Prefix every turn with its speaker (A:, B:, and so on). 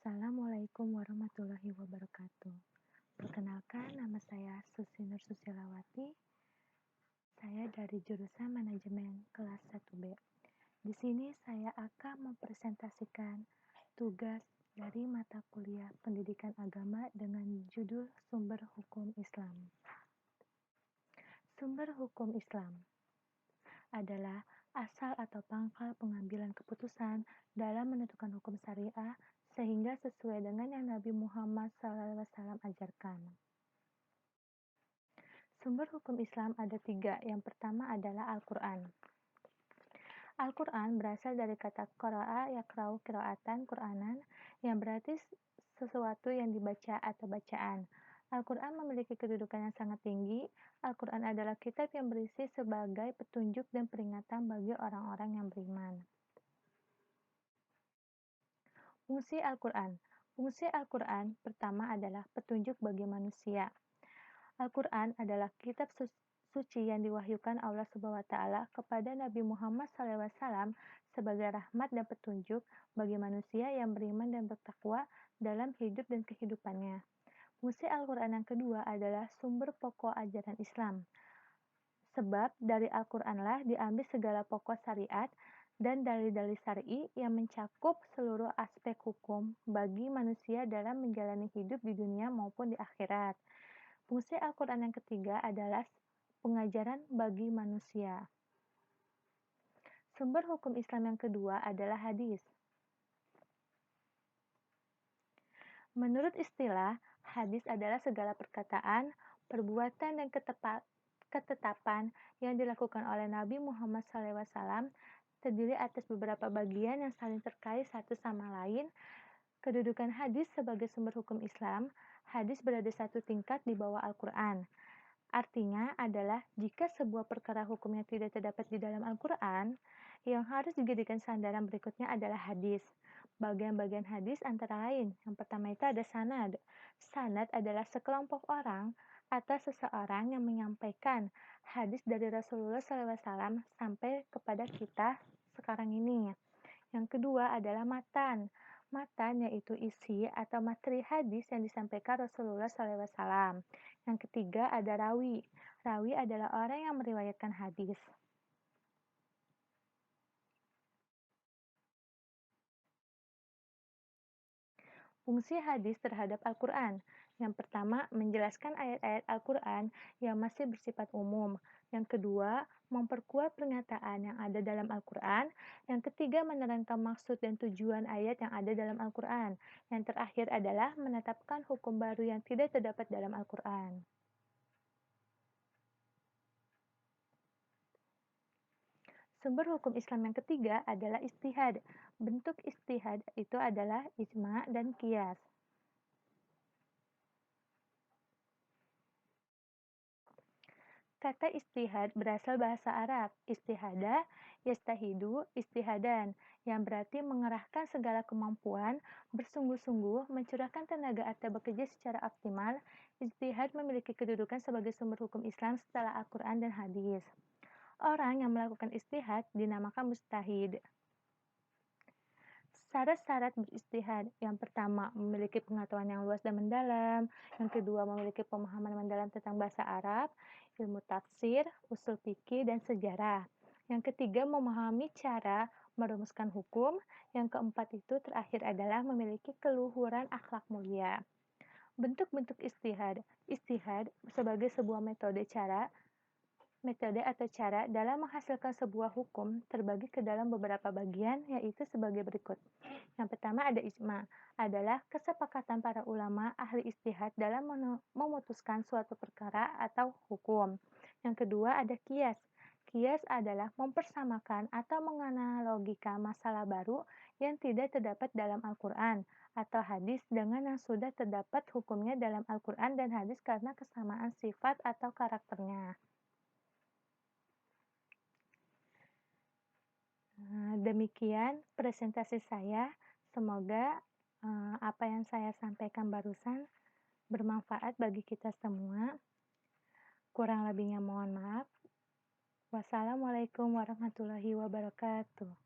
A: Assalamualaikum warahmatullahi wabarakatuh. Perkenalkan, nama saya Susi Nur Susilawati. Saya dari jurusan Manajemen kelas 1B. Di sini saya akan mempresentasikan tugas dari mata kuliah Pendidikan Agama dengan judul Sumber Hukum Islam. Sumber hukum Islam adalah asal atau pangkal pengambilan keputusan dalam menentukan hukum syariah sehingga sesuai dengan yang Nabi Muhammad SAW ajarkan. Sumber hukum Islam ada 3. Yang pertama adalah Al-Quran. Al-Quran berasal dari kata qara'a yaqra'u qira'atan Qur'anan yang berarti sesuatu yang dibaca atau bacaan. Al-Quran memiliki kedudukan yang sangat tinggi. Al-Quran adalah kitab yang berisi sebagai petunjuk dan peringatan bagi orang-orang yang beriman. Fungsi Al-Quran. Fungsi Al-Quran pertama adalah petunjuk bagi manusia. Al-Quran adalah kitab suci yang diwahyukan Allah SWT kepada Nabi Muhammad SAW sebagai rahmat dan petunjuk bagi manusia yang beriman dan bertakwa dalam hidup dan kehidupannya. Fungsi Al-Quran yang kedua adalah sumber pokok ajaran Islam. Sebab dari Al-Quranlah diambil segala pokok syariat dan dalil-dalil syar'i yang mencakup seluruh aspek hukum bagi manusia dalam menjalani hidup di dunia maupun di akhirat. Fungsi Al-Quran yang ketiga adalah pengajaran bagi manusia. Sumber hukum Islam yang kedua adalah hadis. Menurut istilah, hadis adalah segala perkataan, perbuatan, dan ketetapan yang dilakukan oleh Nabi Muhammad SAW terdiri atas beberapa bagian yang saling terkait satu sama lain. Kedudukan hadis sebagai sumber hukum Islam, hadis berada satu tingkat di bawah Al-Quran. Artinya adalah jika sebuah perkara hukumnya tidak terdapat di dalam Al-Quran, yang harus dijadikan sandaran berikutnya adalah hadis. Bagian-bagian hadis antara lain. Yang pertama itu ada sanad. Sanad adalah sekelompok orang atau seseorang yang menyampaikan hadis dari Rasulullah SAW sampai kepada kita sekarang ini. Yang kedua adalah matan. Matan yaitu isi atau materi hadis yang disampaikan Rasulullah SAW. Yang ketiga ada rawi. Rawi adalah orang yang meriwayatkan hadis. Fungsi hadis terhadap Al-Quran. Yang pertama, menjelaskan ayat-ayat Al-Quran yang masih bersifat umum. Yang kedua, memperkuat pernyataan yang ada dalam Al-Quran. Yang ketiga, menerangkan maksud dan tujuan ayat yang ada dalam Al-Quran. Yang terakhir adalah menetapkan hukum baru yang tidak terdapat dalam Al-Quran. Sumber hukum Islam yang ketiga adalah ijtihad. Bentuk ijtihad itu adalah ijma' dan qiyas. Kata ijtihad berasal bahasa Arab, ijtihada, yastahidu, ijtihadan, yang berarti mengerahkan segala kemampuan, bersungguh-sungguh, mencurahkan tenaga atau bekerja secara optimal. Ijtihad memiliki kedudukan sebagai sumber hukum Islam setelah Al-Quran dan hadis. Orang yang melakukan ijtihad dinamakan mujtahid. Syarat-syarat berijtihad. Yang pertama, memiliki pengetahuan yang luas dan mendalam. Yang kedua, memiliki pemahaman mendalam tentang bahasa Arab, ilmu tafsir, usul fikih, dan sejarah. Yang ketiga, memahami cara merumuskan hukum. Yang keempat itu terakhir adalah memiliki keluhuran akhlak mulia. Bentuk-bentuk ijtihad. Ijtihad sebagai sebuah metode atau cara dalam menghasilkan sebuah hukum terbagi ke dalam beberapa bagian, yaitu sebagai berikut. Yang pertama ada ijma, adalah kesepakatan para ulama ahli ijtihad dalam memutuskan suatu perkara atau hukum. Yang kedua ada qiyas. Qiyas adalah mempersamakan atau menganalogikan masalah baru yang tidak terdapat dalam Al-Quran atau hadis dengan yang sudah terdapat hukumnya dalam Al-Quran dan hadis karena kesamaan sifat atau karakternya. Demikian presentasi saya. Semoga apa yang saya sampaikan barusan bermanfaat bagi kita semua. Kurang lebihnya mohon maaf. Wassalamualaikum warahmatullahi wabarakatuh.